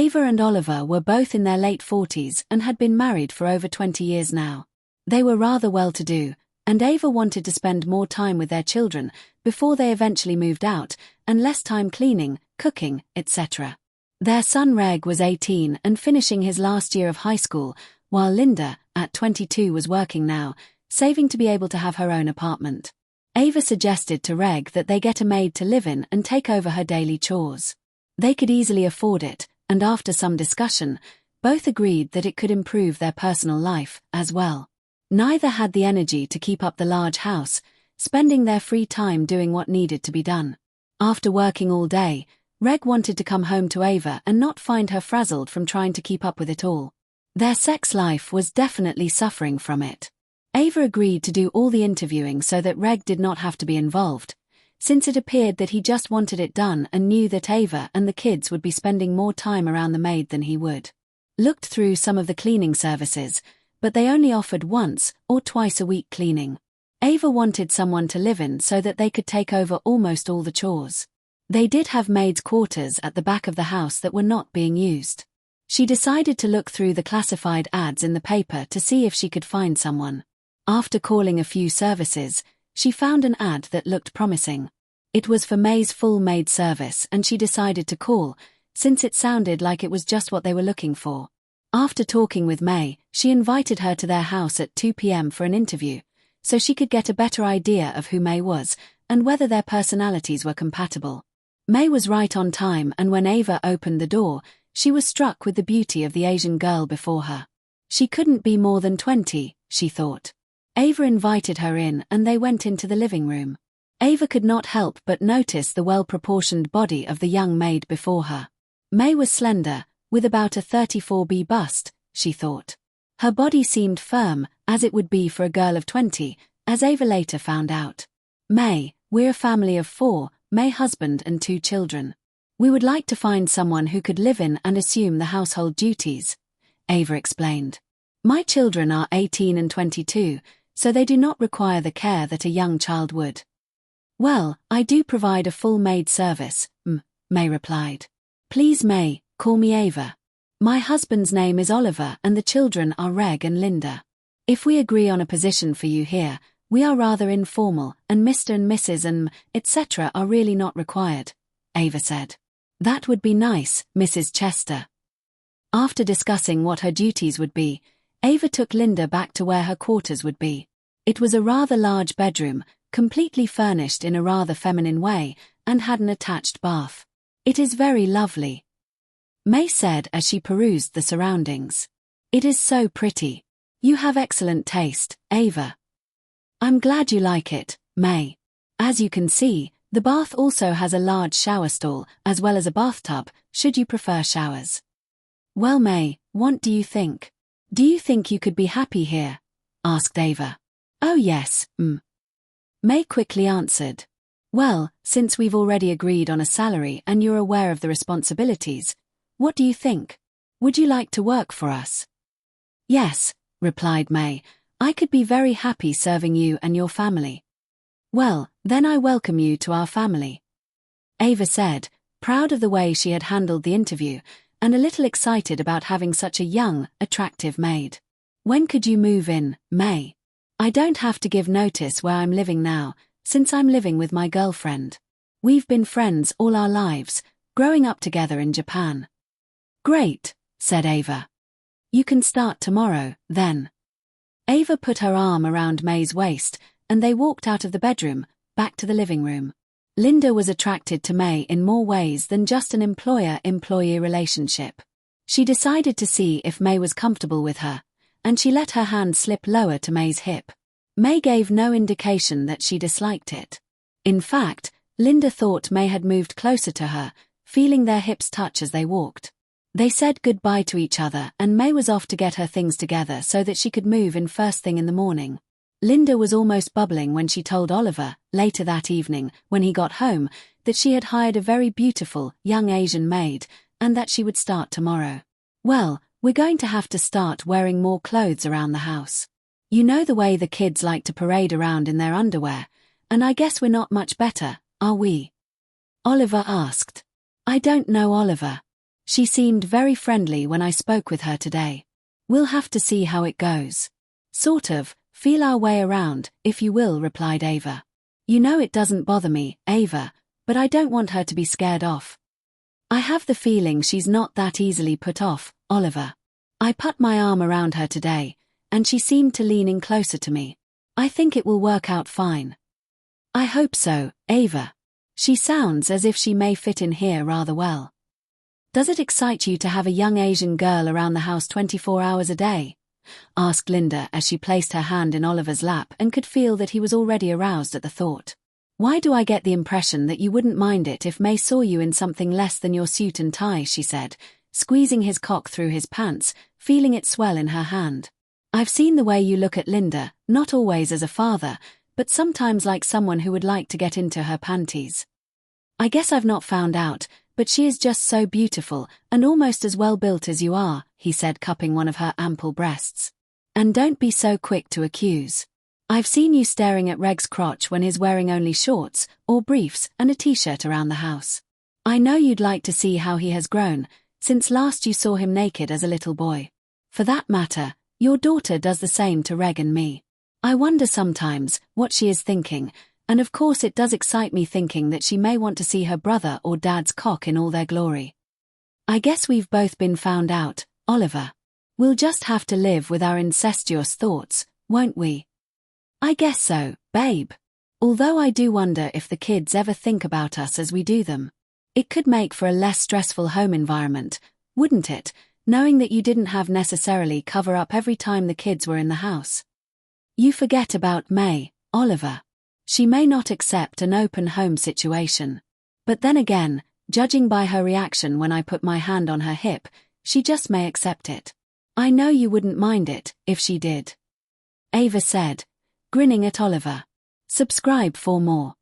Ava and Oliver were both in their late 40s and had been married for over 20 years now. They were rather well-to-do, and Ava wanted to spend more time with their children before they eventually moved out, and less time cleaning, cooking, etc. Their son Reg was 18 and finishing his last year of high school, while Linda, at 22, was working now, saving to be able to have her own apartment. Ava suggested to Reg that they get a maid to live in and take over her daily chores. They could easily afford it, and after some discussion, both agreed that it could improve their personal life as well. Neither had the energy to keep up the large house, spending their free time doing what needed to be done. After working all day, Reg wanted to come home to Ava and not find her frazzled from trying to keep up with it all. Their sex life was definitely suffering from it. Ava agreed to do all the interviewing so that Reg did not have to be involved, since it appeared that he just wanted it done and knew that Ava and the kids would be spending more time around the maid than he would. Looked through some of the cleaning services, but they only offered once or twice a week cleaning. Ava wanted someone to live in so that they could take over almost all the chores. They did have maids' quarters at the back of the house that were not being used. She decided to look through the classified ads in the paper to see if she could find someone. After calling a few services, she found an ad that looked promising. It was for May's full maid service, and she decided to call, since it sounded like it was just what they were looking for. After talking with May, she invited her to their house at 2 p.m. for an interview, so she could get a better idea of who May was and whether their personalities were compatible. May was right on time, and when Ava opened the door, she was struck with the beauty of the Asian girl before her. She couldn't be more than 20, she thought. Ava invited her in and they went into the living room. Ava could not help but notice the well-proportioned body of the young maid before her. May was slender, with about a 34B bust, she thought. Her body seemed firm, as it would be for a girl of 20, as Ava later found out. May, we're a family of 4, May husband and 2 children. We would like to find someone who could live in and assume the household duties, Ava explained. My children are 18 and 22, so they do not require the care that a young child would. Well, I do provide a full maid service, May replied. Please May, call me Ava. My husband's name is Oliver and the children are Reg and Linda. If we agree on a position for you here, we are rather informal, and Mr. and Mrs. and etc. are really not required, Ava said. That would be nice, Mrs. Chester. After discussing what her duties would be, Ava took Linda back to where her quarters would be. It was a rather large bedroom, completely furnished in a rather feminine way, and had an attached bath. It is very lovely, May said as she perused the surroundings. It is so pretty. You have excellent taste, Ava. I'm glad you like it, May. As you can see, the bath also has a large shower stall, as well as a bathtub, should you prefer showers. Well May, what do you think? Do you think you could be happy here? Asked Ava. Oh yes, May quickly answered. Well, since we've already agreed on a salary and you're aware of the responsibilities, what do you think? Would you like to work for us? Yes, replied May, I could be very happy serving you and your family. Well, then I welcome you to our family, Ava said, proud of the way she had handled the interview, and a little excited about having such a young, attractive maid. When could you move in, May? I don't have to give notice where I'm living now, since I'm living with my girlfriend. We've been friends all our lives, growing up together in Japan. Great, said Ava. You can start tomorrow, then. Ava put her arm around May's waist, and they walked out of the bedroom, back to the living room. Linda was attracted to May in more ways than just an employer-employee relationship. She decided to see if May was comfortable with her, and she let her hand slip lower to May's hip. May gave no indication that she disliked it. In fact, Linda thought May had moved closer to her, feeling their hips touch as they walked. They said goodbye to each other and May was off to get her things together so that she could move in first thing in the morning. Linda was almost bubbling when she told Oliver, later that evening, when he got home, that she had hired a very beautiful, young Asian maid, and that she would start tomorrow. Well, we're going to have to start wearing more clothes around the house. You know the way the kids like to parade around in their underwear, and I guess we're not much better, are we? Oliver asked. I don't know Oliver. She seemed very friendly when I spoke with her today. We'll have to see how it goes. Sort of, feel our way around, if you will, replied Ava. You know it doesn't bother me, Ava, but I don't want her to be scared off. I have the feeling she's not that easily put off, Oliver. I put my arm around her today, and she seemed to lean in closer to me. I think it will work out fine. I hope so, Ava. She sounds as if she may fit in here rather well. Does it excite you to have a young Asian girl around the house 24 hours a day? Asked Linda as she placed her hand in Oliver's lap and could feel that he was already aroused at the thought. Why do I get the impression that you wouldn't mind it if May saw you in something less than your suit and tie, she said, squeezing his cock through his pants, feeling it swell in her hand. I've seen the way you look at Linda, not always as a father, but sometimes like someone who would like to get into her panties. I guess I've not found out, but she is just so beautiful and almost as well built as you are, he said, cupping one of her ample breasts. And don't be so quick to accuse. I've seen you staring at Reg's crotch when he's wearing only shorts or briefs and a t-shirt around the house. I know you'd like to see how he has grown since last you saw him naked as a little boy. For that matter, your daughter does the same to Reg and me. I wonder sometimes what she is thinking, and of course it does excite me thinking that she may want to see her brother or dad's cock in all their glory. I guess we've both been found out, Oliver. We'll just have to live with our incestuous thoughts, won't we? I guess so, babe. Although I do wonder if the kids ever think about us as we do them. It could make for a less stressful home environment, wouldn't it, knowing that you didn't have necessarily cover up every time the kids were in the house. You forget about May, Oliver. She may not accept an open home situation. But then again, judging by her reaction when I put my hand on her hip, she just may accept it. I know you wouldn't mind it, if she did. Ava said, grinning at Oliver. Subscribe for more.